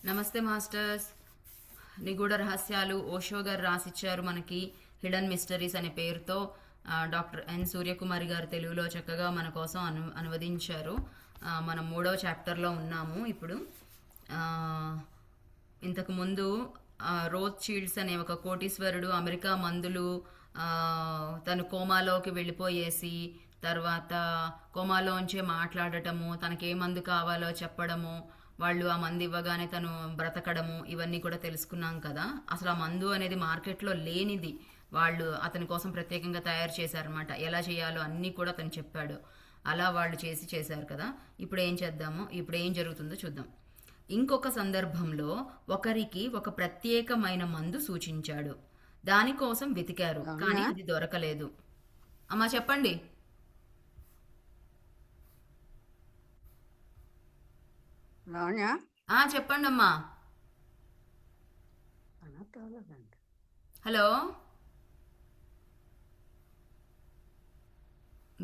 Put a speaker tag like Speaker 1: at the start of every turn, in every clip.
Speaker 1: నమస్తే మాస్టర్స్. నిగూఢ రహస్యాలు ఓషో గారు రాసిచ్చారు మనకి. హిడెన్ మిస్టరీస్ అనే పేరుతో డాక్టర్ ఎన్ సూర్యకుమారి గారు తెలుగులో చక్కగా మన కోసం అనువదించారు. మనం 3వ చాప్టర్లో ఉన్నాము ఇప్పుడు. ఆ, ఇంతకు ముందు రోత్ చీల్డ్స్ అనే ఒక కోటీశ్వరుడు అమెరికా మందులు ఆ, తను కోమాలోకి వెళ్ళిపోయేసి తర్వాత కోమాలోంచే మాట్లాడటము, తనకి ఏ మందు కావాలో చెప్పడము, వాళ్ళు ఆ మందు ఇవ్వగానే తను బ్రతకడము, ఇవన్నీ కూడా తెలుసుకున్నాం కదా. అసలు ఆ మందు అనేది మార్కెట్లో లేనిది, వాళ్ళు అతని కోసం ప్రత్యేకంగా తయారు చేశారనమాట. ఎలా చేయాలో అన్నీ కూడా అతను చెప్పాడు. అలా వాళ్ళు చేశారు కదా. ఇప్పుడు ఏం చేద్దాము, ఇప్పుడు ఏం జరుగుతుందో చూద్దాం. ఇంకొక సందర్భంలో ఒకరికి ఒక ప్రత్యేకమైన మందు సూచించాడు. దానికోసం వెతికారు, కానీ
Speaker 2: అవునా?
Speaker 1: అది దొరకలేదు. అమ్మా చెప్పండి.
Speaker 2: అవునా?
Speaker 1: చెప్పండి అమ్మా.
Speaker 2: అనకాలదండి.
Speaker 1: హలో,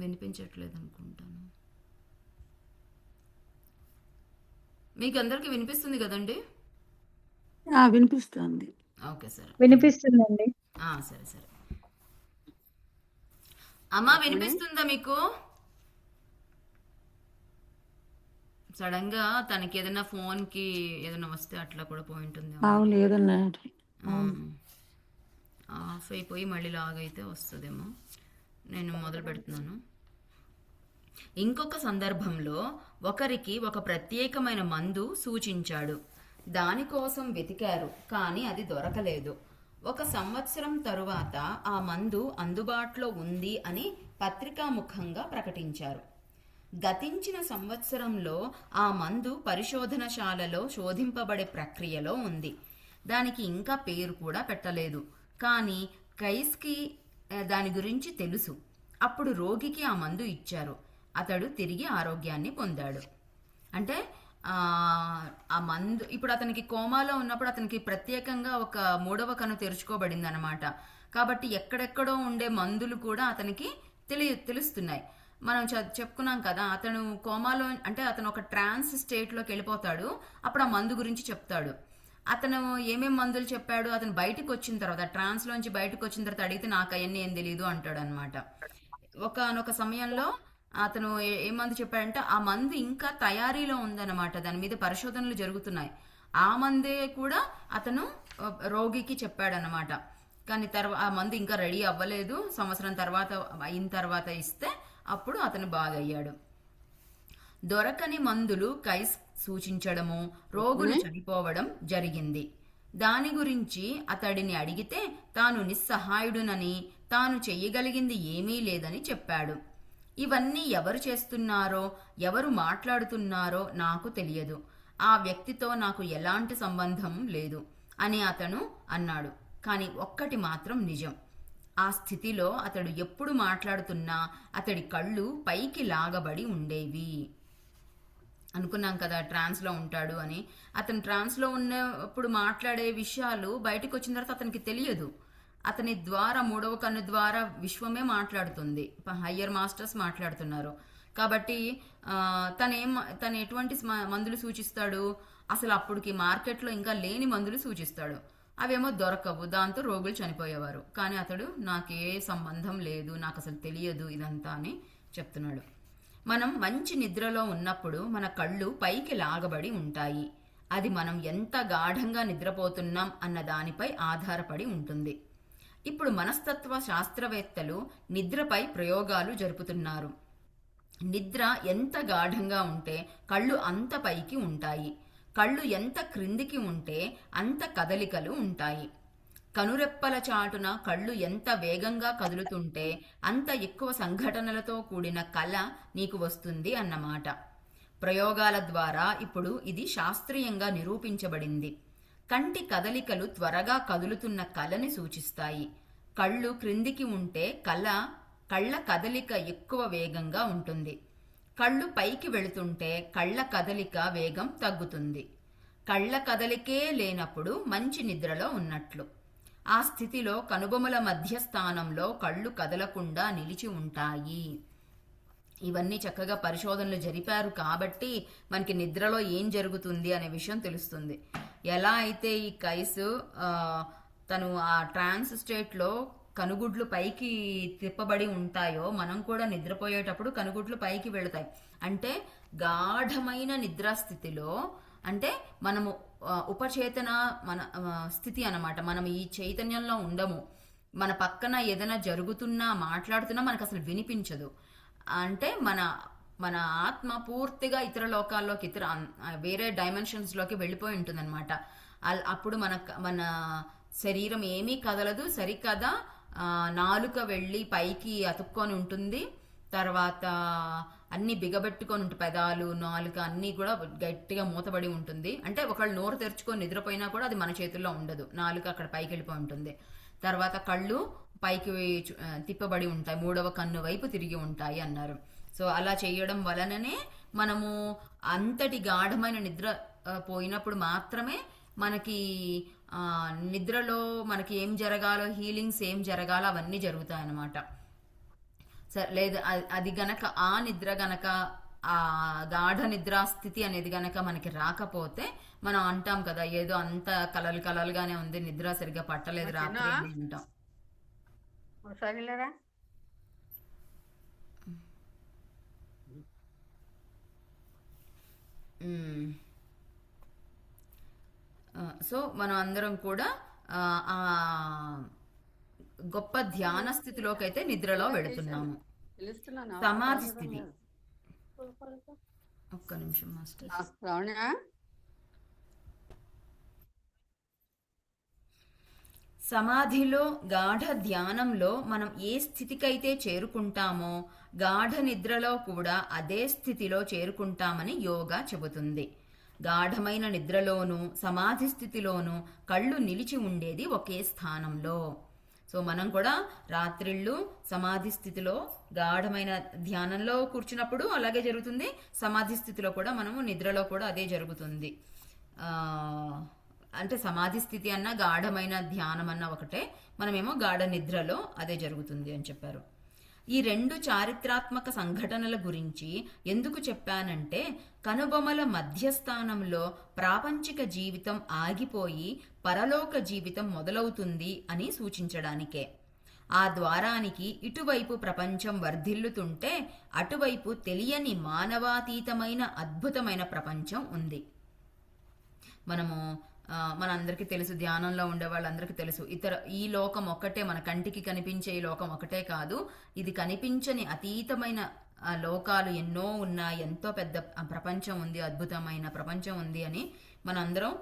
Speaker 1: వినిపించట్లేదు అనుకుంటాను. మీకు అందరికి వినిపిస్తుంది కదండి?
Speaker 2: వినిపిస్తుంది.
Speaker 1: ఓకే సరే.
Speaker 3: వినిపిస్తుందండి.
Speaker 1: సరే సరే. అమ్మా
Speaker 2: చెప్పండి.
Speaker 1: వినిపిస్తుందా మీకు? సడన్ గా తనకి ఏదైనా ఫోన్ కి ఏదైనా వస్తే అట్లా కూడా పోయి ఉంటుంది.
Speaker 2: లేదన్నా.
Speaker 1: ఆఫ్ అయిపోయి మళ్ళీ లాగైతే వస్తుందేమో. నేను మొదలు పెడుతున్నాను. ఇంకొక సందర్భంలో ఒకరికి ఒక ప్రత్యేకమైన మందు సూచించాడు. దానికోసం వెతికారు, కానీ అది దొరకలేదు. 1 సంవత్సరం తరువాత ఆ మందు అందుబాటులో ఉంది అని పత్రికాముఖంగా ప్రకటించారు. గతించిన సంవత్సరంలో ఆ మందు పరిశోధనశాలలో శోధింపబడే ప్రక్రియలో ఉంది. దానికి ఇంకా పేరు కూడా పెట్టలేదు, కానీ కైస్కి దాని గురించి తెలుసు. అప్పుడు రోగికి ఆ మందు ఇచ్చారు. అతడు తిరిగి ఆరోగ్యాన్ని పొందాడు. అంటే ఆ మందు ఇప్పుడు అతనికి కోమాలో ఉన్నప్పుడు అతనికి ప్రత్యేకంగా ఒక 3వ కన్ను తెరుచుకోబడింది అనమాట. కాబట్టి ఎక్కడెక్కడో ఉండే మందులు కూడా అతనికి తెలుస్తున్నాయి. మనం చెప్పుకున్నాం కదా, అతను కోమాలో అంటే అతను ఒక ట్రాన్స్ స్టేట్లోకి వెళ్ళిపోతాడు. అప్పుడు ఆ మందు గురించి చెప్తాడు. అతను ఏమేం మందులు చెప్పాడు, అతను బయటకు వచ్చిన తర్వాత, ట్రాన్స్లోంచి బయటకు వచ్చిన తర్వాత అడిగితే నాకు అవన్నీ ఏం తెలియదు అంటాడు అనమాట. ఒకనొక సమయంలో అతను ఏ మందు చెప్పాడంటే ఆ మందు ఇంకా తయారీలో ఉందన్నమాట, దాని మీద పరిశోధనలు జరుగుతున్నాయి. ఆ మందే కూడా అతను రోగికి చెప్పాడనమాట. కానీ ఆ మందు ఇంకా రెడీ అవ్వలేదు. సంవత్సరం తర్వాత అయిన తర్వాత ఇస్తే అప్పుడు అతను బాగయ్యాడు. దొరకని మందులు కైస్ సూచించడము, రోగులు చనిపోవడం జరిగింది. దాని గురించి అతడిని అడిగితే తాను నిస్సహాయుడునని, తాను చెయ్యగలిగింది ఏమీ లేదని చెప్పాడు. ఇవన్నీ ఎవరు చేస్తున్నారో, ఎవరు మాట్లాడుతున్నారో నాకు తెలియదు. ఆ వ్యక్తితో నాకు ఎలాంటి సంబంధం లేదు అని అతను అన్నాడు. కానీ ఒక్కటి మాత్రం నిజం, ఆ స్థితిలో అతడు ఎప్పుడు మాట్లాడుతున్నా అతడి కళ్ళు పైకి లాగబడి ఉండేవి. అనుకున్నాం కదా ట్రాన్స్లో ఉంటాడు అని. అతను ట్రాన్స్లో ఉన్నప్పుడు మాట్లాడే విషయాలు బయటకు వచ్చిన తర్వాత అతనికి తెలియదు. అతని ద్వారా 3వ కన్ను ద్వారా విశ్వమే మాట్లాడుతుంది. హయ్యర్ మాస్టర్స్ మాట్లాడుతున్నారు. కాబట్టి తను ఎటువంటి మందులు సూచిస్తాడు, అసలు అప్పటికి మార్కెట్లో ఇంకా లేని మందులు సూచిస్తాడు. అవేమో దొరకవు, దాంతో రోగులు చనిపోయేవారు. కానీ అతడు నాకు ఏ సంబంధం లేదు, నాకు అసలు తెలియదు ఇదంతా అని చెప్తున్నాడు. మనం మంచి నిద్రలో ఉన్నప్పుడు మన కళ్ళు పైకి లాగబడి ఉంటాయి. అది మనం ఎంత గాఢంగా నిద్రపోతున్నాం అన్న దానిపై ఆధారపడి ఉంటుంది. ఇప్పుడు మనస్తత్వ శాస్త్రవేత్తలు నిద్రపై ప్రయోగాలు జరుపుతున్నారు. నిద్ర ఎంత గాఢంగా ఉంటే కళ్ళు అంత పైకి ఉంటాయి. కళ్ళు ఎంత క్రిందికి ఉంటే అంత కదలికలు ఉంటాయి. కనురెప్పల చాటున కళ్ళు ఎంత వేగంగా కదులుతుంటే అంత ఎక్కువ సంఘటనలతో కూడిన కళ నీకు వస్తుంది అన్నమాట. ప్రయోగాల ద్వారా ఇప్పుడు ఇది శాస్త్రీయంగా నిరూపించబడింది. కంటి కదలికలు త్వరగా కదులుతున్న కళని సూచిస్తాయి. కళ్ళు క్రిందికి ఉంటే కళ్ళ కదలిక ఎక్కువ వేగంగా ఉంటుంది. కళ్ళు పైకి వెళుతుంటే కళ్ళ కదలిక వేగం తగ్గుతుంది. కళ్ళ కదలికే లేనప్పుడు మంచి నిద్రలో ఉన్నట్లు. ఆ స్థితిలో కనుబొమల మధ్య స్థానంలో కళ్ళు కదలకుండా నిలిచి ఉంటాయి. ఇవన్నీ చక్కగా పరిశోధనలు జరిపారు కాబట్టి మనకి నిద్రలో ఏం జరుగుతుంది అనే విషయం తెలుస్తుంది. ఎలా అయితే ఈ కైస్ తను ఆ ట్రాన్స్ స్టేట్లో కనుగుడ్లు పైకి తిప్పబడి ఉంటాయో, మనం కూడా నిద్రపోయేటప్పుడు కనుగుడ్లు పైకి వెళతాయి. అంటే గాఢమైన నిద్రాస్థితిలో, అంటే మనము ఉపచేతన మన స్థితి అన్నమాట. మనం ఈ చైతన్యంలో ఉండము. మన పక్కన ఏదైనా జరుగుతున్నా మాట్లాడుతున్నా మనకు అసలు వినిపించదు. అంటే మన మన ఆత్మ పూర్తిగా ఇతర లోకాల్లోకి, వేరే డైమెన్షన్స్ లోకి వెళ్ళిపోయి ఉంటుంది అనమాట. అప్పుడు మన శరీరం ఏమీ కదలదు. సరికదా నాలుక వెళ్ళి పైకి అతుక్కొని ఉంటుంది. తర్వాత అన్ని బిగబెట్టుకొని ఉంటుంది. పెదాలు, నాలుక అన్ని కూడా గట్టిగా మూతబడి ఉంటుంది. అంటే ఒకళ్ళు నోరు తెరుచుకొని నిద్రపోయినా కూడా అది మన చేతుల్లో ఉండదు. నాలుక అక్కడ పైకి వెళ్ళిపోయి ఉంటుంది. తర్వాత కళ్ళు పైకి తిప్పబడి ఉంటాయి, మూడవ కన్ను వైపు తిరిగి ఉంటాయి అన్నారు. సో అలా చేయడం వలననే మనము అంతటి గాఢమైన నిద్ర పోయినప్పుడు మాత్రమే మనకి నిద్రలో మనకి ఏం జరగాలో, హీలింగ్స్ ఏం జరగాలో అవన్నీ జరుగుతాయి అన్నమాట. సరే, లేదా అది గనక ఆ నిద్ర గనక ఆ గాఢ నిద్రాస్థితి అనేది గనక మనకి రాకపోతే మనం అంటాం కదా, ఏదో అంత కలలుగానే ఉంది, నిద్ర సరిగ్గా పట్టలేదు రాత్రి అని అంటాం.
Speaker 2: సరేలేరా.
Speaker 1: సో మనం అందరం కూడా ఆ గొప్ప ధ్యాన స్థితిలోకి అయితే నిద్రలో వెళుతున్నాము. సమాధి స్థితి. ఒక్క నిమిషం మాస్టర్. సమాధిలో, గాఢ ధ్యానంలో మనం ఏ స్థితికైతే చేరుకుంటామో గాఢ నిద్రలో కూడా అదే స్థితిలో చేరుకుంటామని యోగా చెబుతుంది. గాఢమైన నిద్రలోనూ సమాధి స్థితిలోనూ కళ్ళు నిలిచి ఉండేది ఒకే స్థానంలో. సో మనం కూడా రాత్రిళ్ళు సమాధి స్థితిలో గాఢమైన ధ్యానంలో కూర్చున్నప్పుడు అలాగే జరుగుతుంది. సమాధి స్థితిలో కూడా మనము నిద్రలో కూడా అదే జరుగుతుంది. అంటే సమాధి స్థితి అన్న గాఢమైన ధ్యానం అన్న ఒకటే, మనమేమో గాఢ నిద్రలో అదే జరుగుతుంది అని చెప్పారు. ఈ రెండు చారిత్రాత్మక సంఘటనల గురించి ఎందుకు చెప్పానంటే, కనుబొమల మధ్యస్థానంలో ప్రాపంచిక జీవితం ఆగిపోయి పరలోక జీవితం మొదలవుతుంది అని సూచించడానికే. ఆ ద్వారానికి ఇటువైపు ప్రపంచం వర్ధిల్లుతుంటే అటువైపు తెలియని మానవాతీతమైన అద్భుతమైన ప్రపంచం ఉంది. మనందరికీ తెలుసు, ధ్యానంలో ఉండే వాళ్ళందరికీ తెలుసు, ఈ లోకం ఒక్కటే, మన కంటికి కనిపించే ఈ లోకం ఒకటే కాదు, ఇది కనిపించని అతీతమైన లోకాలు ఎన్నో ఉన్నాయి, ఎంతో పెద్ద ప్రపంచం ఉంది, అద్భుతమైన ప్రపంచం ఉంది అని మనందరం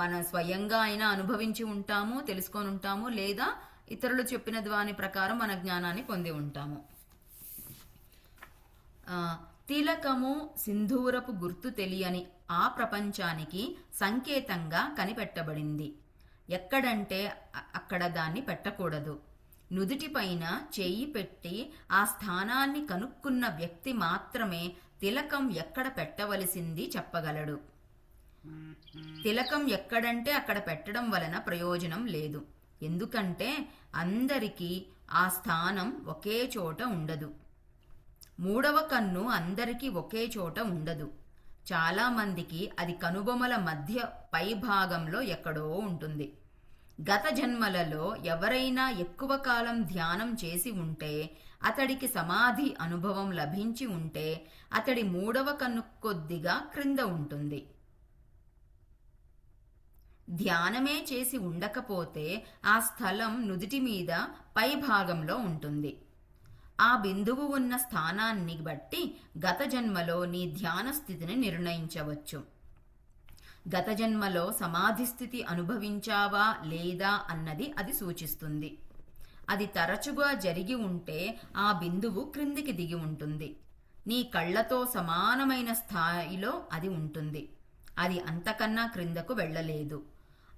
Speaker 1: మన స్వయంగా అయినా అనుభవించి ఉంటాము, తెలుసుకొని ఉంటాము, లేదా ఇతరులు చెప్పిన దాని ప్రకారం మన జ్ఞానాన్ని పొంది ఉంటాము. తిలకము సింధూరపు గుర్తు తెలియని ఆ ప్రపంచానికి సంకేతంగా కనిపెట్టబడింది. ఎక్కడంటే అక్కడ దాన్ని పెట్టకూడదు. నుదుటిపైన చేయి పెట్టి ఆ స్థానాన్ని కనుక్కున్న వ్యక్తి మాత్రమే తిలకం ఎక్కడ పెట్టవలసింది చెప్పగలడు. తిలకం ఎక్కడంటే అక్కడ పెట్టడం వలన ప్రయోజనం లేదు. ఎందుకంటే అందరికీ ఆ స్థానం ఒకే చోట ఉండదు. మూడవ కన్ను అందరికీ ఒకే చోట ఉండదు. చాలా మందికి అది కనుబొమల మధ్య పై భాగంలో ఎక్కడో ఉంటుంది. గత జన్మలలో ఎవరైనా ఎక్కువ కాలం ధ్యానం చేసి ఉంటే, అతడికి సమాధి అనుభవం లభించి ఉంటే అతడి మూడవ కన్ను కొద్దిగా క్రింద ఉంటుంది. ధ్యానమే చేసి ఉండకపోతే ఆ స్థలం నుదిటి మీద పై భాగంలో ఉంటుంది. ఆ బిందువు ఉన్న స్థానాన్ని బట్టి గత జన్మలో నీ ధ్యాన స్థితిని నిర్ణయించవచ్చు. గత జన్మలో సమాధి స్థితి అనుభవించావా లేదా అన్నది అది సూచిస్తుంది. అది తరచుగా జరిగి ఉంటే ఆ బిందువు క్రిందికి దిగి ఉంటుంది. నీ కళ్ళతో సమానమైన స్థాయిలో అది ఉంటుంది. అది అంతకన్నా క్రిందకు వెళ్ళలేదు.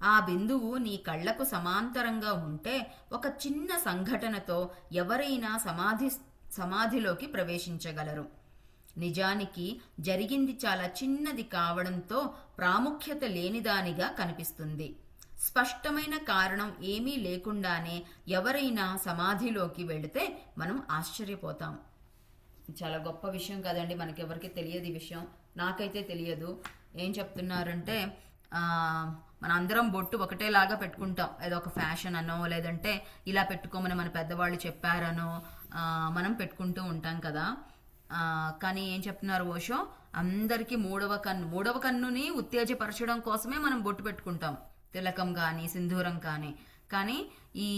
Speaker 1: ఆ బిందువు నీ కళ్లకు సమాంతరంగా ఉంటే ఒక చిన్న సంఘటనతో ఎవరైనా సమాధిలోకి ప్రవేశించగలరు. నిజానికి జరిగింది చాలా చిన్నది కావడంతో ప్రాముఖ్యత లేనిదానిగా కనిపిస్తుంది. స్పష్టమైన కారణం ఏమీ లేకుండానే ఎవరైనా సమాధిలోకి వెళితే మనం ఆశ్చర్యపోతాం. చాలా గొప్ప విషయం కదండి, మనకెవరికి తెలియదు ఈ విషయం. నాకైతే తెలియదు. ఏం చెప్తున్నారంటే మన అందరం బొట్టు ఒకటేలాగా పెట్టుకుంటాం, ఏదో ఒక ఫ్యాషన్ అనో లేదంటే ఇలా పెట్టుకోమని మన పెద్దవాళ్ళు చెప్పారనో మనం పెట్టుకుంటూ ఉంటాం కదా. కానీ ఏం చెప్తున్నారు ఓషో, అందరికీ మూడవ కన్నుని ఉత్తేజపరచడం కోసమే మనం బొట్టు పెట్టుకుంటాం, తిలకం కానీ సింధూరం కానీ ఈ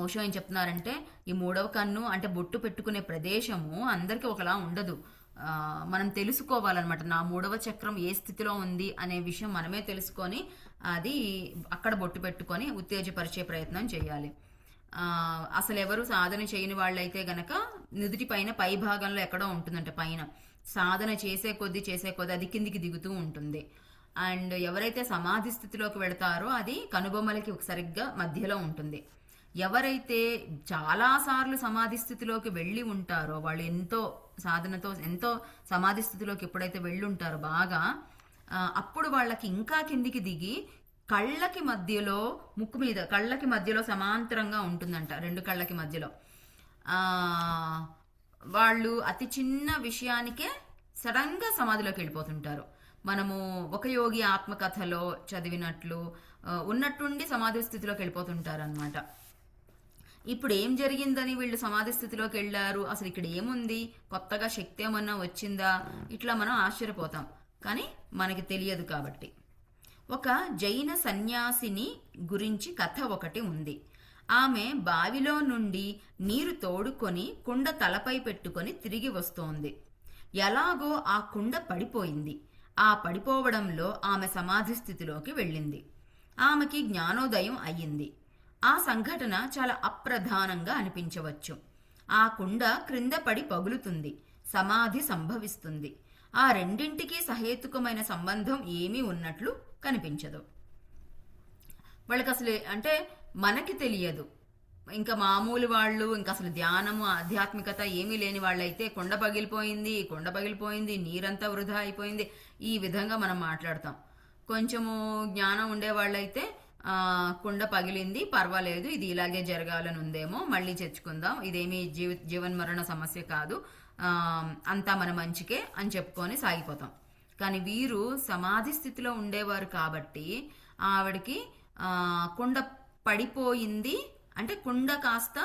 Speaker 1: ఓషో ఏం చెప్తున్నారంటే ఈ మూడవ కన్ను అంటే బొట్టు పెట్టుకునే ప్రదేశము అందరికీ ఒకలా ఉండదు. మనం తెలుసుకోవాలన్నమాట, నా మూడవ చక్రం ఏ స్థితిలో ఉంది అనే విషయం మనమే తెలుసుకొని అది అక్కడ బొట్టు పెట్టుకొని ఉత్తేజపరిచే ప్రయత్నం చేయాలి. అసలు ఎవరు సాధన చేయని వాళ్ళైతే గనక నుదుటి పైన పై భాగంలో ఎక్కడో ఉంటుందంట, పైన సాధన చేసే కొద్దీ అది కిందికి దిగుతూ ఉంటుంది. అండ్ ఎవరైతే సమాధి స్థితిలోకి వెళతారో అది కనుబొమ్మలకి సరిగ్గా మధ్యలో ఉంటుంది. ఎవరైతే చాలాసార్లు సమాధి స్థితిలోకి వెళ్ళి ఉంటారో, వాళ్ళు ఎంతో సాధనతో ఎంతో సమాధి స్థితిలోకి ఎప్పుడైతే వెళ్ళి ఉంటారో బాగా, అప్పుడు వాళ్ళకి ఇంకా కిందికి దిగి కళ్ళకి మధ్యలో, ముక్కు మీద కళ్ళకి మధ్యలో సమాంతరంగా ఉంటుందంట, రెండు కళ్ళకి మధ్యలో. వాళ్ళు అతి చిన్న విషయానికే సడన్గా సమాధిలోకి వెళ్ళిపోతుంటారు. మనము ఒక యోగి ఆత్మకథలో చదివినట్లు ఉన్నట్టుండి సమాధి స్థితిలోకి వెళ్ళిపోతుంటారు అనమాట. ఇప్పుడు ఏం జరిగిందని వీళ్ళు సమాధి స్థితిలోకి వెళ్ళారు, అసలు ఇక్కడ ఏముంది, కొత్తగా శక్తి ఏమన్నా వచ్చిందా, ఇట్లా మనం ఆశ్చర్యపోతాం. కానీ మనకి తెలియదు కాబట్టి. ఒక జైన సన్యాసిని గురించి కథ ఒకటి ఉంది. ఆమె బావిలో నుండి నీరు తోడుకొని కుండ తలపై పెట్టుకొని తిరిగి వస్తోంది. ఎలాగో ఆ కుండ పడిపోయింది. ఆ పడిపోవడంలో ఆమె సమాధి స్థితిలోకి వెళ్ళింది. ఆమెకి జ్ఞానోదయం అయ్యింది. ఆ సంఘటన చాలా అప్రధానంగా అనిపించవచ్చు. ఆ కుండ క్రింద పడి పగులుతుంది, సమాధి సంభవిస్తుంది. ఆ రెండింటికి సహేతుకమైన సంబంధం ఏమీ ఉన్నట్లు కనిపించదు. వాళ్ళకి అసలు అంటే మనకి తెలియదు. ఇంకా మామూలు వాళ్ళు, ఇంకా అసలు ధ్యానము ఆధ్యాత్మికత ఏమీ లేని వాళ్ళైతే కొండ పగిలిపోయింది, నీరంతా వృధా అయిపోయింది, ఈ విధంగా మనం మాట్లాడతాం. కొంచెము జ్ఞానం ఉండే వాళ్ళైతే కుండ పగిలింది, పర్వాలేదు, ఇది ఇలాగే జరగాలని ఉందేమో, మళ్ళీ తెచ్చుకుందాం, ఇదేమీ జీవన్మరణ సమస్య కాదు, అంతా మన మంచికే అని చెప్పుకొని సాగిపోతాం. కానీ వీరు సమాధి స్థితిలో ఉండేవారు కాబట్టి ఆవిడకి కుండ పడిపోయింది అంటే కుండ కాస్త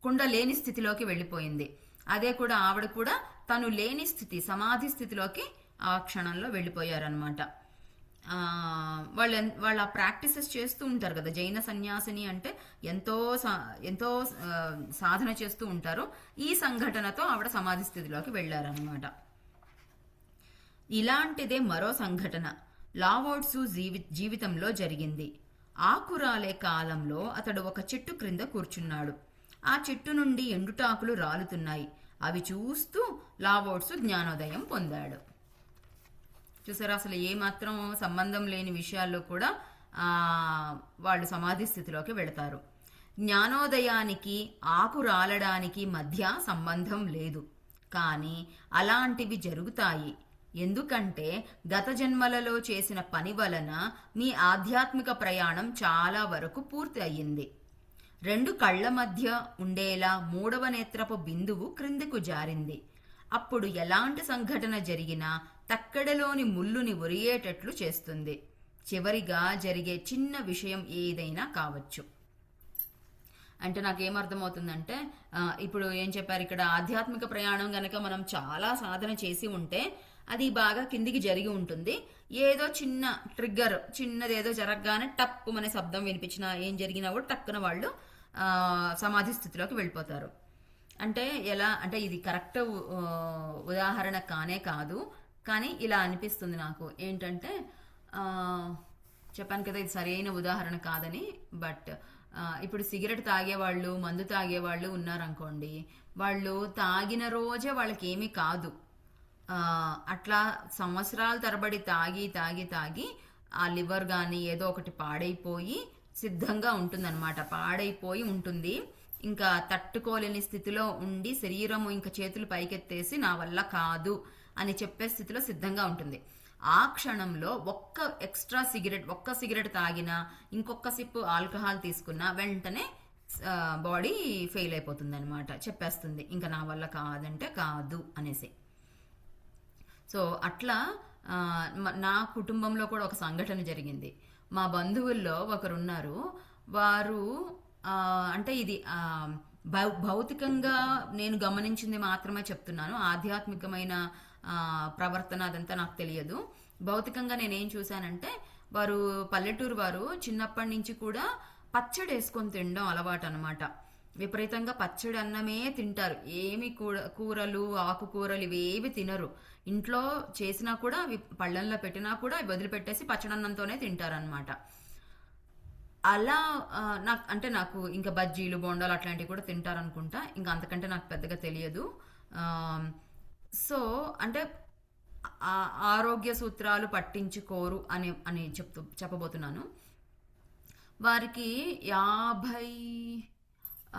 Speaker 1: కుండ లేని స్థితిలోకి వెళ్ళిపోయింది. అదే కూడా ఆవిడ కూడా తను లేని స్థితి, సమాధి స్థితిలోకి ఆ క్షణంలో వెళ్ళిపోయారనమాట. వాళ్ళ ప్రాక్టీసెస్ చేస్తూ ఉంటారు కదా. జైన సన్యాసిని అంటే ఎంతో సాధన చేస్తూ ఉంటారు. ఈ సంఘటనతో ఆవిడ సమాధి స్థితిలోకి వెళ్ళారనమాట. ఇలాంటిదే మరో సంఘటన లావోట్సు జీవితంలో జరిగింది. ఆకురాలే కాలంలో అతడు ఒక చెట్టు క్రింద కూర్చున్నాడు. ఆ చెట్టు నుండి ఎండుటాకులు రాలుతున్నాయి. అవి చూస్తూ లావోట్సు జ్ఞానోదయం పొందాడు. చూసారా, అసలు ఏమాత్రం సంబంధం లేని విషయాల్లో కూడా వాళ్ళు సమాధి స్థితిలోకి వెళతారు. జ్ఞానోదయానికి ఆకు రాలడానికి మధ్య సంబంధం లేదు, కానీ అలాంటివి జరుగుతాయి. ఎందుకంటే గత జన్మలలో చేసిన పని వలన మీ ఆధ్యాత్మిక ప్రయాణం చాలా వరకు పూర్తి అయ్యింది. రెండు కళ్ల మధ్య ఉండేలా మూడవ నేత్రపు బిందువు క్రిందకు జారింది. అప్పుడు ఎలాంటి సంఘటన జరిగినా తక్కడలోని ముళ్ళుని ఒరియేటట్లు చేస్తుంది. చివరిగా జరిగే చిన్న విషయం ఏదైనా కావచ్చు. అంటే నాకేమర్థమవుతుందంటే, ఇప్పుడు ఏం చెప్పారు ఇక్కడ, ఆధ్యాత్మిక ప్రయాణం గనక మనం చాలా సాధన చేసి ఉంటే అది బాగా కిందికి జరిగి ఉంటుంది. ఏదో చిన్న ట్రిగ్గర్, చిన్నదేదో జరగగానే టప్పు అనే శబ్దం వినిపించినా, ఏం జరిగినా కూడా టక్కున వాళ్ళు సమాధి స్థితిలోకి వెళ్ళిపోతారు. అంటే ఎలా అంటే ఇది కరెక్ట్ ఉదాహరణ కానే కాదు, కానీ ఇలా అనిపిస్తుంది నాకు. ఏంటంటే చెప్పాను కదా ఇది సరైన ఉదాహరణ కాదని. బట్ ఇప్పుడు సిగరెట్ తాగేవాళ్ళు, మందు తాగేవాళ్ళు ఉన్నారనుకోండి, వాళ్ళు తాగిన రోజే వాళ్ళకి ఏమీ కాదు. అట్లా సంవత్సరాల తరబడి తాగి తాగి తాగి ఆ లివర్ కానీ ఏదో ఒకటి పాడైపోయి సిద్ధంగా ఉంటుందన్నమాట. పాడైపోయి ఉంటుంది, ఇంకా తట్టుకోలేని స్థితిలో ఉండి శరీరము ఇంకా చేతులు పైకెత్తేసి నా వల్ల కాదు అని చెప్పే స్థితిలో సిద్ధంగా ఉంటుంది. ఆ క్షణంలో ఒక్క సిగరెట్ తాగినా, ఇంకొక సిప్ ఆల్కహాల్ తీసుకున్నా వెంటనే బాడీ ఫెయిల్ అయిపోతుంది అనమాట, చెప్పేస్తుంది ఇంకా నా వల్ల కాదంటే కాదు అనేసి. సో అట్లా నా కుటుంబంలో కూడా ఒక సంఘటన జరిగింది. మా బంధువుల్లో ఒకరున్నారు. వారు అంటే ఇది భౌతికంగా నేను గమనించింది మాత్రమే చెప్తున్నాను, ఆధ్యాత్మికమైన ప్రవర్తన అదంతా నాకు తెలియదు. భౌతికంగా నేనేం చూశానంటే, వారు పల్లెటూరు వారు చిన్నప్పటి నుంచి కూడా పచ్చడి వేసుకొని తినడం అలవాటు అనమాట. విపరీతంగా పచ్చడి అన్నమే తింటారు. ఏమి కూరలు ఆకుకూరలు ఇవేవి తినరు. ఇంట్లో చేసినా కూడా అవి పళ్ళెంలో పెట్టినా కూడా అవి వదిలిపెట్టేసి పచ్చడన్నంతోనే తింటారనమాట. అలా నాకు ఇంకా బజ్జీలు బొండాలు అట్లాంటివి కూడా తింటారనుకుంటా. ఇంకా అంతకంటే నాకు పెద్దగా తెలియదు. సో అంటే ఆరోగ్య సూత్రాలు పట్టించుకోరు అని అని చెప్పబోతున్నాను. వారికి 50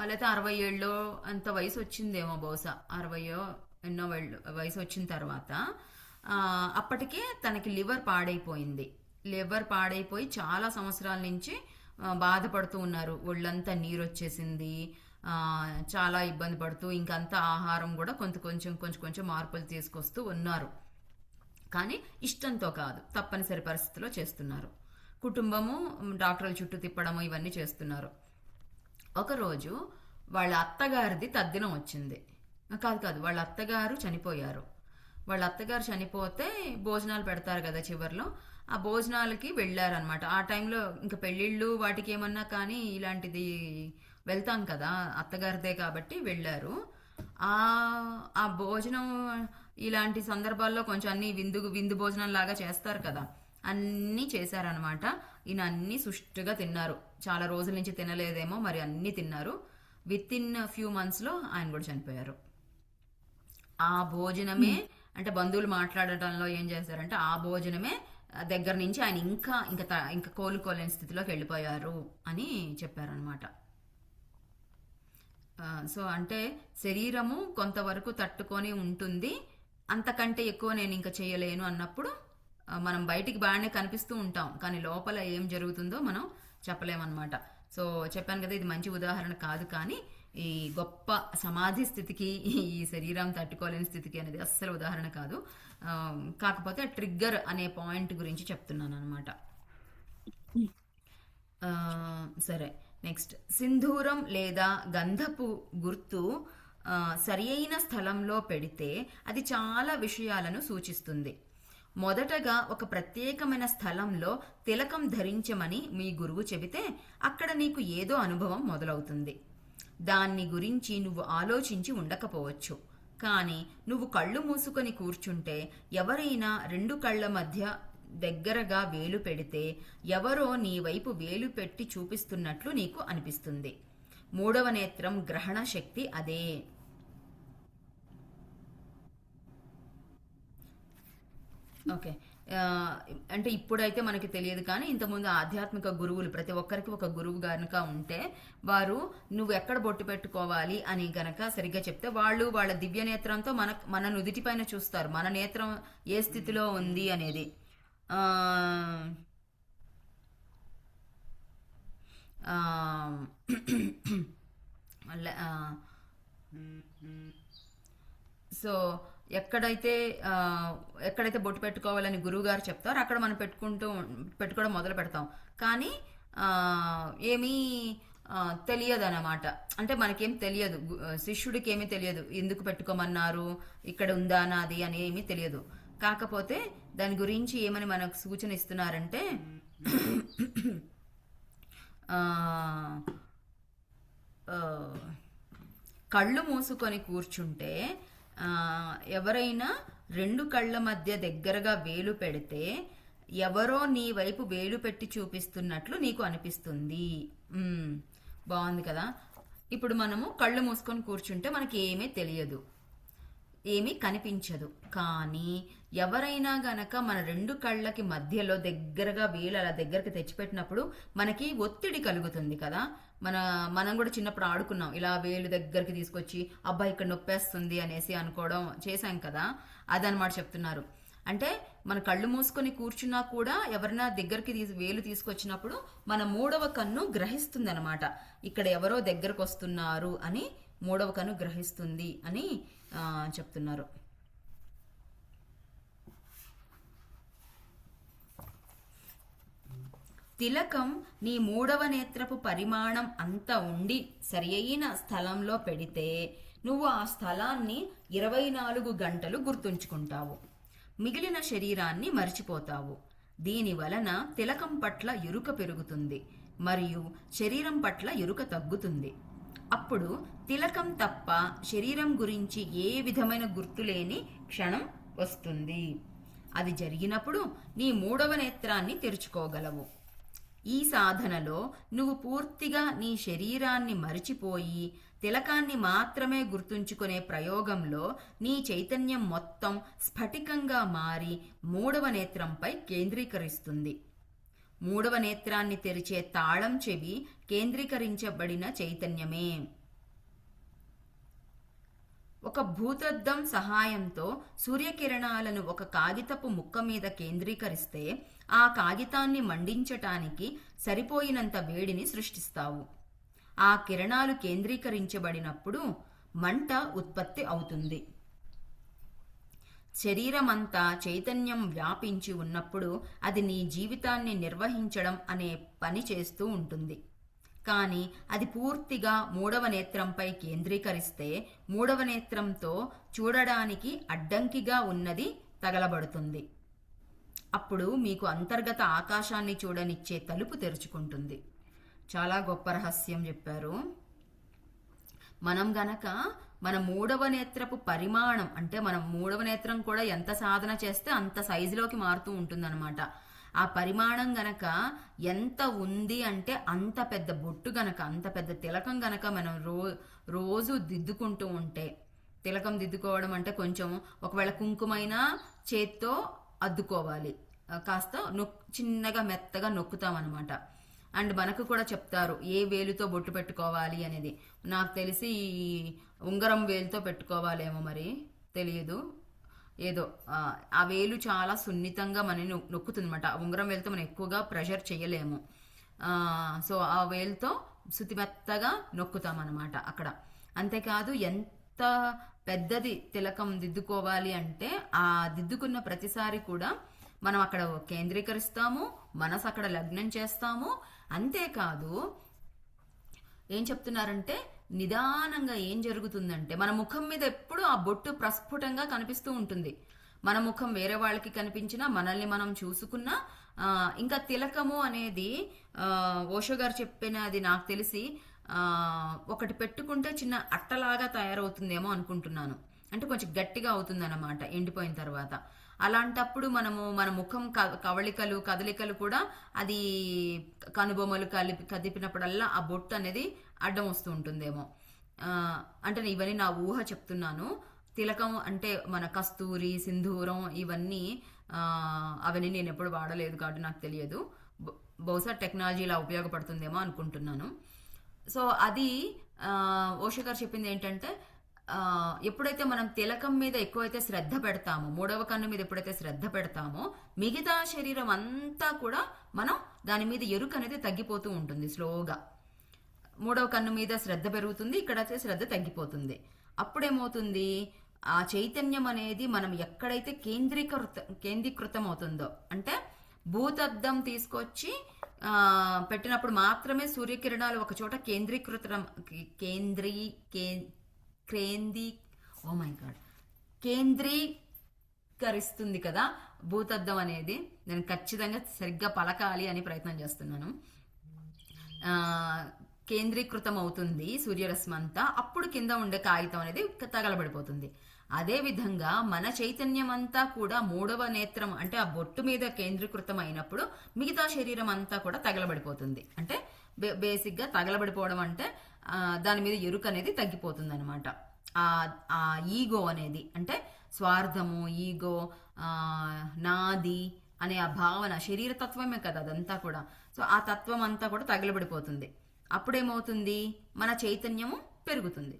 Speaker 1: లేకపోతే 60 ఏళ్ళో అంత వయసు వచ్చిందేమో, బహుశా 60 ఎన్నో వయసు వచ్చిన తర్వాత అప్పటికే తనకి లివర్ పాడైపోయి చాలా సంవత్సరాల నుంచి బాధపడుతూ ఉన్నారు. ఒళ్ళంతా నీరు వచ్చేసింది, చాలా ఇబ్బంది పడుతూ, ఇంకంతా ఆహారం కూడా కొంచెం మార్పులు తీసుకొస్తూ ఉన్నారు. కానీ ఇష్టంతో కాదు, తప్పనిసరి పరిస్థితిలో చేస్తున్నారు. కుటుంబము డాక్టర్ల చుట్టూ తిప్పడము ఇవన్నీ చేస్తున్నారు. ఒకరోజు వాళ్ళ అత్తగారిది తద్దినం వచ్చింది. కాదు, వాళ్ళ అత్తగారు చనిపోయారు. వాళ్ళ అత్తగారు చనిపోతే భోజనాలు పెడతారు కదా చివర్లో, ఆ భోజనాలకి వెళ్ళారనమాట. ఆ టైంలో ఇంకా పెళ్ళిళ్ళు వాటికి ఏమన్నా కానీ ఇలాంటిది వెళ్తాం కదా, అత్తగారిదే కాబట్టి వెళ్ళారు. ఆ భోజనం ఇలాంటి సందర్భాల్లో కొంచెం అన్ని విందు భోజనం లాగా చేస్తారు కదా, అన్నీ చేశారనమాట. ఈయన అన్ని సుష్టుగా తిన్నారు. చాలా రోజుల నుంచి తినలేదేమో మరి, అన్నీ తిన్నారు. విత్ ఇన్ ఫ్యూ మంత్స్లో ఆయన కూడా చనిపోయారు. ఆ భోజనమే అంటే బంధువులు మాట్లాడటంలో ఏం చేశారంటే, ఆ భోజనమే దగ్గర నుంచి ఆయన ఇంకా కోలుకోలేని స్థితిలోకి వెళ్ళిపోయారు అని చెప్పారనమాట. సో అంటే శరీరము కొంతవరకు తట్టుకొని ఉంటుంది, అంతకంటే ఎక్కువ నేను ఇంకా చేయలేను అన్నప్పుడు మనం బయటికి బాగానే కనిపిస్తూ ఉంటాం, కానీ లోపల ఏం జరుగుతుందో మనం చెప్పలేమన్నమాట. సో చెప్పాను కదా, ఇది మంచి ఉదాహరణ కాదు, కానీ ఈ గొప్ప సమాధి స్థితికి ఈ శరీరం తట్టుకోలేని స్థితికి అనేది అస్సలు ఉదాహరణ కాదు. కాకపోతే ట్రిగ్గర్ అనే పాయింట్ గురించి చెప్తున్నాను అనమాట. సరే, నెక్స్ట్, సింధూరం లేదా గంధపు గుర్తు సరి అయిన స్థలంలో పెడితే అది చాలా విషయాలను సూచిస్తుంది. మొదటగా ఒక ప్రత్యేకమైన స్థలంలో తిలకం ధరించమని మీ గురువు చెబితే అక్కడ నీకు ఏదో అనుభవం మొదలవుతుంది. దాన్ని గురించి నువ్వు ఆలోచించి ఉండకపోవచ్చు, కానీ నువ్వు కళ్ళు మూసుకొని కూర్చుంటే ఎవరైనా 2 కళ్ళ మధ్య దగ్గరగా వేలు పెడితే ఎవరో నీ వైపు వేలు పెట్టి చూపిస్తున్నట్లు నీకు అనిపిస్తుంది. 3వ నేత్రం గ్రహణ శక్తి అదే. ఓకే, అంటే ఇప్పుడైతే మనకి తెలియదు, కానీ ఇంతకుముందు ఆధ్యాత్మిక గురువులు ప్రతి ఒక్కరికి ఒక గురువు గనక ఉంటే వారు నువ్వు ఎక్కడ బొట్టు పెట్టుకోవాలి అని గనక సరిగ్గా చెప్తే వాళ్ళు వాళ్ళ దివ్య నేత్రంతో మన నుదిటి పైన చూస్తారు, మన నేత్రం ఏ స్థితిలో ఉంది అనేది. సో ఎక్కడైతే బొట్టు పెట్టుకోవాలని గురువు గారు చెప్తారో అక్కడ మనం పెట్టుకోవడం మొదలు పెడతాం, కానీ ఏమీ తెలియదు అన్నమాట. అంటే మనకేం తెలియదు, శిష్యుడికి ఏమీ తెలియదు ఎందుకు పెట్టుకోమన్నారు, ఇక్కడ ఉందా నాది అని ఏమీ తెలియదు. కాకపోతే దాని గురించి ఏమని మనకు సూచన ఇస్తున్నారంటే, కళ్ళు మూసుకొని కూర్చుంటే ఎవరైనా 2 కళ్ళ మధ్య దగ్గరగా వేలు పెడితే ఎవరో నీ వైపు వేలు పెట్టి చూపిస్తున్నట్లు నీకు అనిపిస్తుంది. బాగుంది కదా. ఇప్పుడు మనము కళ్ళు మూసుకొని కూర్చుంటే మనకి ఏమీ తెలియదు, ఏమీ కనిపించదు, కానీ ఎవరైనా గనక మన 2 కళ్ళకి మధ్యలో దగ్గరగా వేలు అలా దగ్గరకు తెచ్చిపెట్టినప్పుడు మనకి ఒత్తిడి కలుగుతుంది కదా. మనం కూడా చిన్నప్పుడు ఆడుకున్నాం, ఇలా వేలు దగ్గరికి తీసుకొచ్చి అబ్బాయి ఇక్కడ నొప్పేస్తుంది అనేసి అనుకోవడం చేశాం కదా, అదనమాట చెప్తున్నారు. అంటే మన కళ్ళు మూసుకొని కూర్చున్నా కూడా ఎవరైనా దగ్గరికి వేలు తీసుకొచ్చినప్పుడు మన మూడవ కన్ను గ్రహిస్తుంది అనమాట. ఇక్కడ ఎవరో దగ్గరకు వస్తున్నారు అని మూడవ కన్ను గ్రహిస్తుంది అని చెప్తున్నారు. తిలకం నీ మూడవ నేత్రపు పరిమాణం అంత ఉండి సరి అయిన స్థలంలో పెడితే నువ్వు ఆ స్థలాన్ని 24 గంటలు గుర్తుంచుకుంటావు. మిగిలిన శరీరాన్ని మర్చిపోతావు. దీని వలన తిలకం పట్ల ఎరుక పెరుగుతుంది మరియు శరీరం పట్ల ఎరుక తగ్గుతుంది. అప్పుడు తిలకం తప్ప శరీరం గురించి ఏ విధమైన గుర్తులేని క్షణం వస్తుంది. అది జరిగినప్పుడు నీ మూడవ నేత్రాన్ని తెరుచుకోగలవు. ఈ సాధనలో నువ్వు పూర్తిగా నీ శరీరాన్ని మరిచిపోయి తిలకాన్ని మాత్రమే గుర్తుంచుకునే ప్రయోగంలో నీ చైతన్యం మొత్తం స్ఫటికంగా మారి మూడవ నేత్రంపై కేంద్రీకరిస్తుంది. మూడవ నేత్రాన్ని తెరిచే తాళం చెవి కేంద్రీకరించబడిన చైతన్యమే. ఒక భూతద్దం సహాయంతో సూర్యకిరణాలను ఒక కాగితపు ముక్క మీద కేంద్రీకరిస్తే ఆ కాగితాన్ని మండించటానికి సరిపోయినంత వేడిని సృష్టిస్తావు. ఆ కిరణాలు కేంద్రీకరించబడినప్పుడు మంట ఉత్పత్తి అవుతుంది. శరీరమంతా చైతన్యం వ్యాపించి ఉన్నప్పుడు అది నీ జీవితాన్ని నిర్వహించడం అనే పని చేస్తూ ఉంటుంది. కానీ అది పూర్తిగా మూడవ నేత్రంపై కేంద్రీకరిస్తే మూడవ నేత్రంతో చూడడానికి అడ్డంకిగా ఉన్నది తగలబడుతుంది. అప్పుడు మీకు అంతర్గత ఆకాశాన్ని చూడనిచ్చే తలుపు తెరుచుకుంటుంది. చాలా గొప్ప రహస్యం చెప్పారు. మనం గనక మన మూడవ నేత్రపు పరిమాణం అంటే మనం మూడవ నేత్రం కూడా ఎంత సాధన చేస్తే అంత సైజులోకి మారుతూ ఉంటుందన్నమాట. ఆ పరిమాణం గనక ఎంత ఉంది అంటే అంత పెద్ద బొట్టు గనక అంత పెద్ద తిలకం గనక మనం రోజు దిద్దుకుంటూ ఉంటే, తిలకం దిద్దుకోవడం అంటే కొంచెం ఒకవేళ కుంకుమైనా చేత్తో అద్దుకోవాలి, కాస్త చిన్నగా మెత్తగా నొక్కుతాం అనమాట. అండ్ మనకు కూడా చెప్తారు ఏ వేలుతో బొట్టు పెట్టుకోవాలి అనేది. నాకు తెలిసి ఉంగరం వేలుతో పెట్టుకోవాలేమో, మరి తెలియదు. ఏదో ఆ వేలు చాలా సున్నితంగా మనని నొక్కుతుంది అనమాట. ఉంగరం వేలుతో మనం ఎక్కువగా ప్రెషర్ చేయలేము. సో ఆ వేలుతో శుతిమెత్తగా నొక్కుతాం అనమాట అక్కడ. అంతేకాదు ఎంత పెద్దది తిలకం దిద్దుకోవాలి అంటే ఆ దిద్దుకున్న ప్రతిసారి కూడా మనం అక్కడ కేంద్రీకరిస్తాము, మనసు అక్కడ లగ్నం చేస్తాము. అంతేకాదు ఏం చెప్తున్నారంటే నిదానంగా ఏం జరుగుతుందంటే మన ముఖం మీద ఎప్పుడు ఆ బొట్టు ప్రస్ఫుటంగా కనిపిస్తూ ఉంటుంది. మన ముఖం వేరే వాళ్ళకి కనిపించినా మనల్ని మనం చూసుకున్నా ఇంకా తిలకము అనేది ఓషో గారు చెప్పినది నాకు తెలిసి ఒకటి పెట్టుకుంటే చిన్న అట్టలాగా తయారవుతుందేమో అనుకుంటున్నాను. అంటే కొంచెం గట్టిగా అవుతుంది అన్నమాట ఎండిపోయిన తర్వాత. అలాంటప్పుడు మనము మన ముఖం కదలికలు కూడా అది కనుబొమ్మలు కదిపినప్పుడల్లా ఆ బొట్టు అనేది అడ్డం వస్తూ ఉంటుందేమో. అంటే ఇవన్నీ నా ఊహ చెప్తున్నాను. తిలకం అంటే మన కస్తూరి, సింధూరం ఇవన్నీ అవన్నీ నేను ఎప్పుడు వాడలేదు కాబట్టి నాకు తెలియదు. బహుశా టెక్నాలజీ ఇలా ఉపయోగపడుతుందేమో అనుకుంటున్నాను. సో అది ఓషో గారు చెప్పింది ఏంటంటే ఎప్పుడైతే మనం తిలకం మీద ఎక్కువైతే శ్రద్ధ పెడతామో, మూడవ కన్ను మీద ఎప్పుడైతే శ్రద్ధ పెడతామో మిగతా శరీరం అంతా కూడా మనం దాని మీద ఎరుక అనేది తగ్గిపోతూ ఉంటుంది స్లోగా. మూడవ కన్ను మీద శ్రద్ధ పెరుగుతుంది, ఇక్కడైతే శ్రద్ధ తగ్గిపోతుంది. అప్పుడేమవుతుంది, ఆ చైతన్యం అనేది మనం ఎక్కడైతే కేంద్రీకృతం అవుతుందో, అంటే భూతద్దం తీసుకొచ్చి పెట్టినప్పుడు మాత్రమే సూర్యకిరణాలు ఒక చోట కేంద్రీకరిస్తుంది కదా భూతద్దం అనేది. నేను ఖచ్చితంగా సరిగ్గా పలకాలి అని ప్రయత్నం చేస్తున్నాను. కేంద్రీకృతం అవుతుంది సూర్యరశ్మి అంతా. అప్పుడు కింద ఉండే కాగితం అనేది తగలబడిపోతుంది. అదే విధంగా మన చైతన్యం అంతా కూడా మూడవ నేత్రం అంటే ఆ బొట్టు మీద కేంద్రీకృతం అయినప్పుడు మిగతా శరీరం అంతా కూడా తగలబడిపోతుంది. అంటే బేసిక్ గా తగలబడిపోవడం అంటే దాని మీద ఎరుక అనేది తగ్గిపోతుంది అనమాట. ఆ ఈగో అనేది అంటే స్వార్థము, ఈగో, నాది అనే ఆ భావన శరీర తత్వమే కదా అదంతా కూడా. సో ఆ తత్వం అంతా కూడా తగలబడిపోతుంది. అప్పుడేమవుతుంది, మన చైతన్యము పెరుగుతుంది.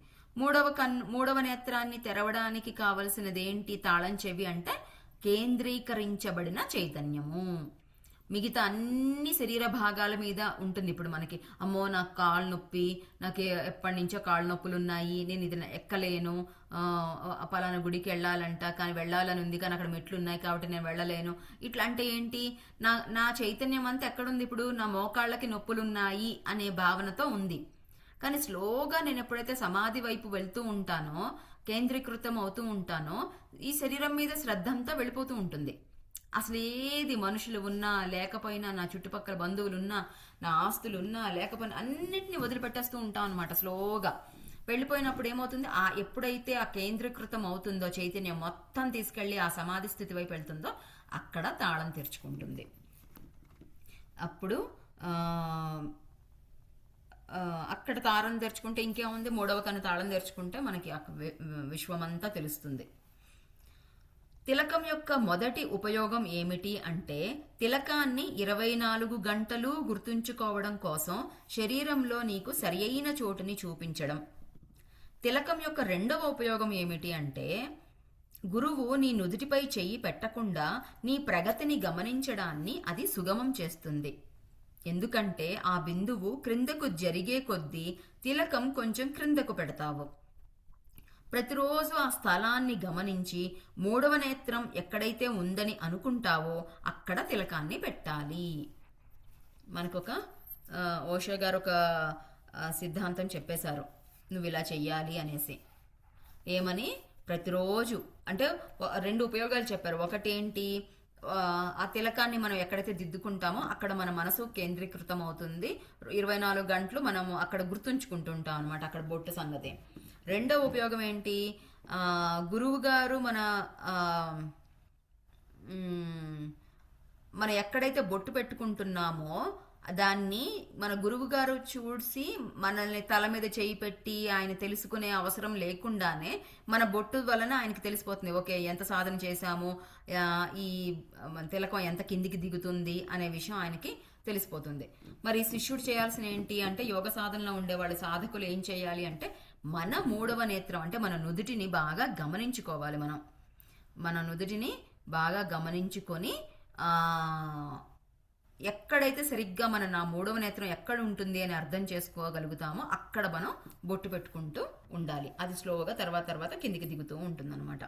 Speaker 1: మూడవ నేత్రాన్ని తెరవడానికి కావలసినది ఏంటి, తాళం చెవి అంటే కేంద్రీకరించబడిన చైతన్యము. మిగతా అన్ని శరీర భాగాల మీద ఉంటుంది. ఇప్పుడు మనకి అమ్మో నాకు కాళ్ళు నొప్పి, నాకు ఎప్పటి నుంచో కాళ్ళు నొప్పులు ఉన్నాయి, నేను ఇది ఎక్కలేను, పలానా గుడికి వెళ్ళాలంట కానీ వెళ్ళాలని ఉంది కానీ అక్కడ మెట్లు ఉన్నాయి కాబట్టి నేను వెళ్ళలేను, ఇట్లా అంటే ఏంటి, నా చైతన్యం అంతా ఎక్కడుంది, ఇప్పుడు నా మోకాళ్ళకి నొప్పులు ఉన్నాయి అనే భావనతో ఉంది. కానీ స్లోగా నేను ఎప్పుడైతే సమాధి వైపు వెళ్తూ ఉంటానో, కేంద్రీకృతం అవుతూ ఉంటానో, ఈ శరీరం మీద శ్రద్ధ అంతా వెళ్ళిపోతూ ఉంటుంది. అసలు ఏది మనుషులు ఉన్నా లేకపోయినా, నా చుట్టుపక్కల బంధువులున్నా, నా ఆస్తులున్నా లేకపోయినా అన్నిటిని వదిలిపెట్టేస్తూ ఉంటాం అనమాట. స్లోగా వెళ్ళిపోయినప్పుడు ఏమవుతుంది, ఎప్పుడైతే ఆ కేంద్రీకృతం అవుతుందో చైతన్యం మొత్తం తీసుకెళ్లి ఆ సమాధి స్థితి వైపు వెళ్తుందో అక్కడ తాళం తెరుచుకుంటుంది. అప్పుడు అక్కడ తాళం తెరుచుకుంటే ఇంకేముంది, మూడవ కన్ను తాళం తెరుచుకుంటే మనకి విశ్వమంతా తెలుస్తుంది. తిలకం యొక్క మొదటి ఉపయోగం ఏమిటి అంటే, తిలకాన్ని 24 గంటలు గుర్తుంచుకోవడం కోసం శరీరంలో నీకు సరియైన చోటుని చూపించడం. తిలకం యొక్క రెండవ ఉపయోగం ఏమిటి అంటే, గురువు నీ నుదుటిపై చెయ్యి పెట్టకుండా నీ ప్రగతిని గమనించడాన్ని అది సుగమం చేస్తుంది. ఎందుకంటే ఆ బిందువు క్రిందకు జరిగే కొద్దీ తిలకం కొంచెం క్రిందకు పెడతావు. ప్రతిరోజు ఆ స్థలాన్ని గమనించి మూడవ నేత్రం ఎక్కడైతే ఉందని అనుకుంటావో అక్కడ తిలకాన్ని పెట్టాలి. మనకొక ఓషో గారు ఒక సిద్ధాంతం చెప్పేశారు, నువ్వు ఇలా చెయ్యాలి అనేసి. ఏమని, ప్రతిరోజు అంటే 2 ఉపయోగాలు చెప్పారు. ఒకటేంటి, ఆ తిలకాన్ని మనం ఎక్కడైతే దిద్దుకుంటామో అక్కడ మన మనసు కేంద్రీకృతం అవుతుంది. 24 గంటలు మనము అక్కడ గుర్తుంచుకుంటుంటాం అనమాట, అక్కడ బొట్టు సంగతి. రెండవ ఉపయోగం ఏంటి, గురువు గారు మన ఎక్కడైతే బొట్టు పెట్టుకుంటున్నామో దాన్ని మన గురువు గారు చూసి మనల్ని తల మీద చేయి పెట్టి ఆయన తెలుసుకునే అవసరం లేకుండానే మన బొట్టు వలన ఆయనకి తెలిసిపోతుంది, ఓకే ఎంత సాధన చేశాము, ఈ తిలకం ఎంత కిందికి దిగుతుంది అనే విషయం ఆయనకి తెలిసిపోతుంది. మరి శిష్యుడు చేయాల్సిన ఏంటి అంటే, యోగ సాధనలో ఉండేవాళ్ళు సాధకులు ఏం చేయాలి అంటే, మన మూడవ నేత్రం అంటే మన నుదుటిని బాగా గమనించుకోవాలి. మన నుదుటిని బాగా గమనించుకొని ఎక్కడైతే సరిగ్గా నా మూడవ నేత్రం ఎక్కడ ఉంటుంది అని అర్థం చేసుకోగలుగుతామో అక్కడ మనం బొట్టు పెట్టుకుంటూ ఉండాలి. అది స్లోగా తర్వాత కిందికి దిగుతూ ఉంటుందన్నమాట.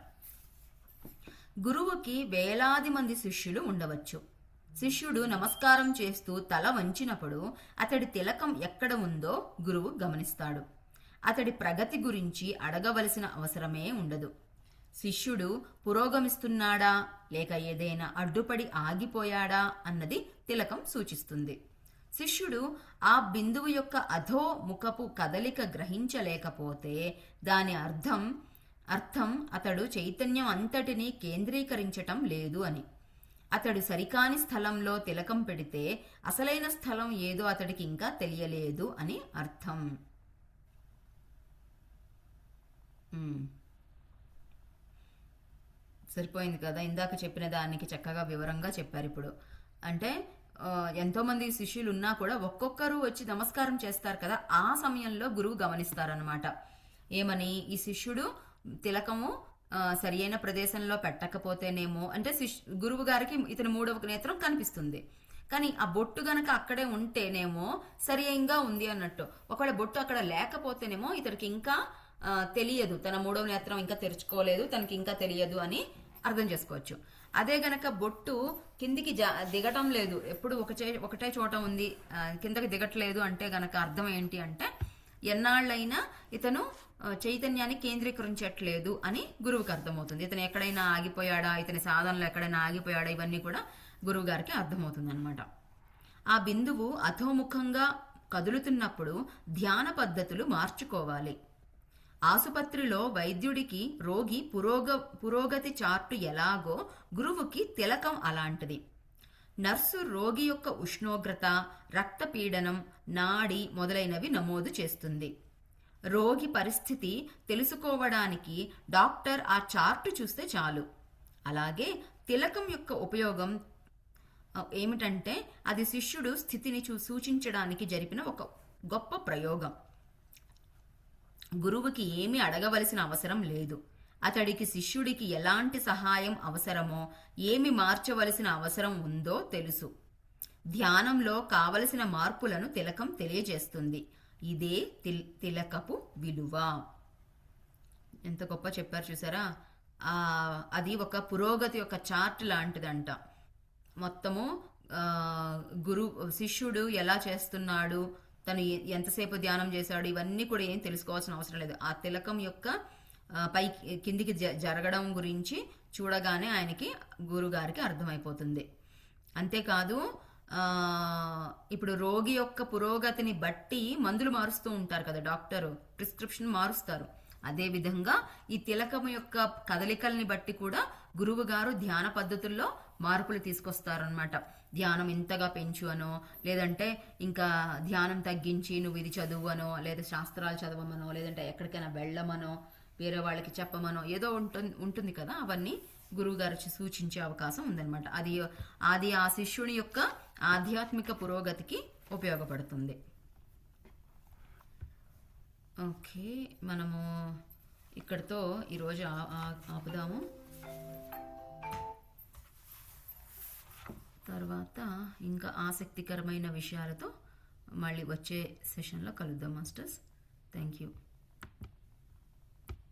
Speaker 1: గురువుకి వేలాది మంది శిష్యులు ఉండవచ్చు. శిష్యుడు నమస్కారం చేస్తూ తల వంచినప్పుడు అతడి తిలకం ఎక్కడ ఉందో గురువు గమనిస్తాడు. అతడి ప్రగతి గురించి అడగవలసిన అవసరమే ఉండదు. శిష్యుడు పురోగమిస్తున్నాడా లేక ఏదైనా అడ్డుపడి ఆగిపోయాడా అన్నది తిలకం సూచిస్తుంది. శిష్యుడు ఆ బిందువు యొక్క అధోముఖపు కదలిక గ్రహించలేకపోతే దాని అర్థం అతడు చైతన్యం అంతటినీ కేంద్రీకరించటం లేదు అని. అతడు సరికాని స్థలంలో తిలకం పెడితే అసలైన స్థలం ఏదో అతడికి ఇంకా తెలియలేదు అని అర్థం. సరిపోయింది కదా, ఇందాక చెప్పిన దానికి చక్కగా వివరంగా చెప్పారు. ఇప్పుడు అంటే ఎంతోమంది శిష్యులు ఉన్నా కూడా ఒక్కొక్కరు వచ్చి నమస్కారం చేస్తారు కదా, ఆ సమయంలో గురువు గమనిస్తారనమాట. ఏమని, ఈ శిష్యుడు తిలకము సరి అయిన ప్రదేశంలో పెట్టకపోతేనేమో, అంటే గురువు గారికి ఇతని మూడవ నేత్రం కనిపిస్తుంది కానీ ఆ బొట్టు గనక అక్కడే ఉంటేనేమో సరియంగా ఉంది అన్నట్టు. ఒకవేళ బొట్టు అక్కడ లేకపోతేనేమో ఇతనికి ఇంకా తెలియదు, తన మూడవ నేత్రం ఇంకా తెరుచుకోలేదు, తనకి ఇంకా తెలియదు అని అర్థం చేసుకోవచ్చు. అదే గనక బొట్టు కిందికి దిగటం లేదు, ఎప్పుడు ఒకటే చోట ఉంది, కిందకి దిగట్లేదు అంటే గనక అర్థం ఏంటి అంటే, ఎన్నాళ్ళైనా ఇతను చైతన్యాన్ని కేంద్రీకరించట్లేదు అని గురువుకి అర్థమవుతుంది. ఇతను ఎక్కడైనా ఆగిపోయాడా, ఇతని సాధనలో ఎక్కడైనా ఆగిపోయాడా, ఇవన్నీ కూడా గురువు గారికి అర్థమవుతుంది అనమాట. ఆ బిందువు అధోముఖంగా కదులుతున్నప్పుడు ధ్యాన పద్ధతులు మార్చుకోవాలి. ఆసుపత్రిలో వైద్యుడికి రోగి పురోగతి చార్టు ఎలాగో గురువుకి తిలకం అలాంటిది. నర్సు రోగి యొక్క ఉష్ణోగ్రత, రక్తపీడనం, నాడి మొదలైనవి నమోదు చేస్తుంది. రోగి పరిస్థితి తెలుసుకోవడానికి డాక్టర్ ఆ చార్టు చూస్తే చాలు. అలాగే తిలకం యొక్క ఉపయోగం ఏమిటంటే, అది శిష్యుడు స్థితిని సూచించడానికి జరిపిన ఒక గొప్ప ప్రయోగం. గురువుకి ఏమీ అడగవలసిన అవసరం లేదు. అతడికి శిష్యుడికి ఎలాంటి సహాయం అవసరమో, ఏమి మార్చవలసిన అవసరం ఉందో తెలుసు. ధ్యానంలో కావలసిన మార్పులను తిలకం తెలియజేస్తుంది. ఇదే తిలకపు విలువ. ఎంత గొప్ప చెప్పారు చూసారా. అది ఒక పురోగతి యొక్క చార్ట్ లాంటిదంట. మొత్తము శిష్యుడు ఎలా చేస్తున్నాడు, తను ఎంతసేపు ధ్యానం చేశాడు, ఇవన్నీ కూడా ఏం తెలుసుకోవాల్సిన అవసరం లేదు. ఆ తిలకం యొక్క కిందికి జరగడం గురించి చూడగానే ఆయనకి గురుగారికి అర్థమైపోతుంది. అంతేకాదు ఇప్పుడు రోగి యొక్క పురోగతిని బట్టి మందులు మారుస్తూ ఉంటారు కదా, డాక్టరు ప్రిస్క్రిప్షన్ మారుస్తారు. అదేవిధంగా ఈ తిలకం యొక్క కదలికల్ని బట్టి కూడా గురువు గారు ధ్యాన పద్ధతుల్లో మార్పులు తీసుకొస్తారనమాట. ధ్యానం ఇంతగా పెంచు అనో, లేదంటే ఇంకా ధ్యానం తగ్గించి నువ్వు ఇది చదువు అనో, లేదా శాస్త్రాలు చదవమనో, లేదంటే ఎక్కడికైనా వెళ్ళమనో, వేరే వాళ్ళకి చెప్పమనో ఏదో ఉంటుంది కదా. అవన్నీ గురువు గారు సూచించే అవకాశం ఉందన్నమాట. అది ఆ శిష్యుని యొక్క ఆధ్యాత్మిక పురోగతికి ఉపయోగపడుతుంది. ఓకే, మనము ఇక్కడితో ఈరోజు ఆపుదాము. తర్వాత ఇంకా ఆసక్తికరమైన విషయాలతో మళ్ళీ వచ్చే సెషన్లో కలుద్దాం మాస్టర్స్. Thank you.